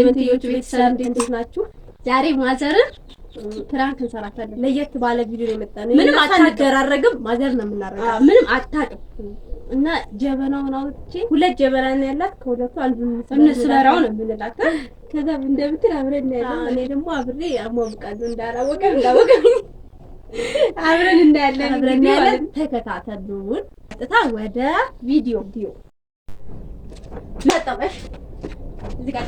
የመንትዮቹ ቤተሰብ እንዴት ናችሁ? ዛሬ ማዘርን ፕራንክ እንሰራታለን። ለየት ባለ ቪዲዮ ነው የመጣነው። ምንም አታደራረግም። ማዘር ነው የምናረጋው። ምንም አታውቅም። እና ጀበናውን አውጥቼ ሁለት ጀበና ነው ያላት። ከሁለቱ አንዱን እንስራው ነው የምንላት። ከዛ እንደምትል አብረን እናያለን። እኔ ደግሞ አብሬ አሞብቃለሁ። እንዳላወቀ አብረን እናያለን። ተከታተሉን። ቀጥታ ወደ ቪዲዮ መጣበሽ እዚህ ጋር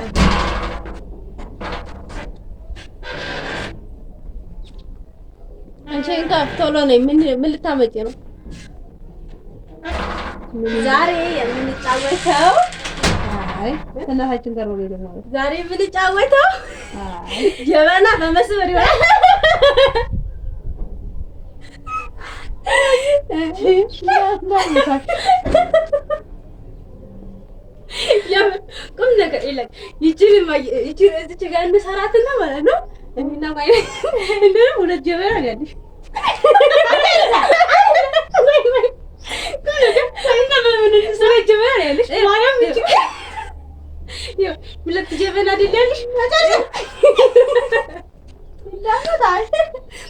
አንቺ ቶሎ ነኝ። ምን ልታመጪ ነው? ዛሬ የምንጫወተው ከእናታችን ጋር ነው ደግሞ ዛሬ የምንጫወተው ጀበና በመስበር ይሆናል። ቁም ነገር የለም። እዚች ጋር እንሰራትና ማለት ነው እና ማለት እንደውም ሁለት ጀበና ነው ያለሽ። ሁለት ጀበና አይደል ያለሽ?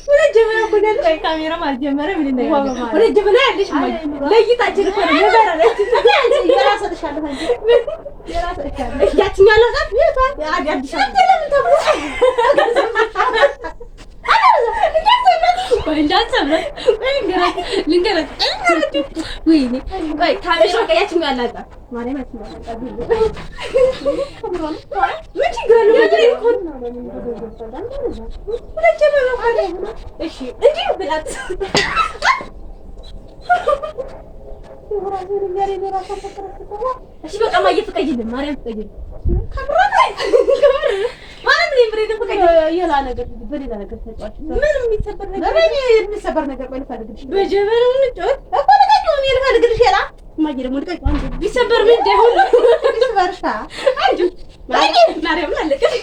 ሁለት ጀበና እኮ ነው ያለሽ። ካሜራም አልጀመረም። ምን ነው ሁለት ጀበና ያለሽ? ለይታችን እኮ ነው እሺ በቃ ማየ ፍቀይልን፣ ማርያም ፍቀይልን። የላ ነገር በሌላ ነገር ተጫዋች ምንም የሚሰበር ነገር ባልፈልግልሽ በጀበናው እንጫወት እኮ ለቀቂው ነው ልፈልግልሽ። የላ ማየ ደግሞ ልቀቂው አንቺ ቢሰበር ምን እንደሆነ ቢሰበርሻ አንቺ ማርያም አለቀሽ።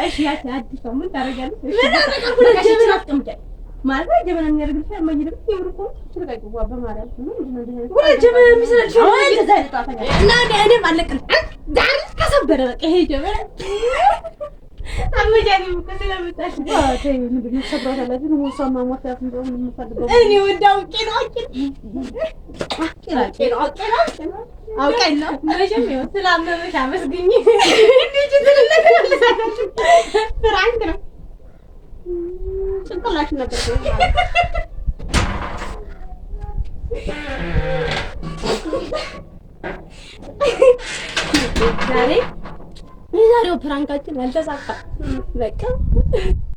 እሺ ያቺ አዲስ ነው ምን ታረጋለሽ? ምን አረጋኩ? ለጀበና አስቀምጫለሁ ማለት ነው። ጀበና የሚያደርግልሽ ማይልም ይብሩኮ ትልቀቁ በማርያም ወደ ጀበና የሚሰልሽ ወይ እንደዛ አይጣፋኛ እና እኔ ማለቅል ዳር ከሰበረ በቃ ይሄ ጀበና አመጃኒ ከሰለምጣሽ ተይ ምንድነው ሰብራታላችሁ ነው ሰማ ሞታፍ እንደሆነ የምፈልገው እኔ ወዳው አውቀና መቼም ይወት ስላመመሽ አመስግኝ እንዴ ትልልለሽ ፍራንክ ነው ጭንቅላሽ ነበር ዛሬው ፕራንካችን አልተሳካም። በቃ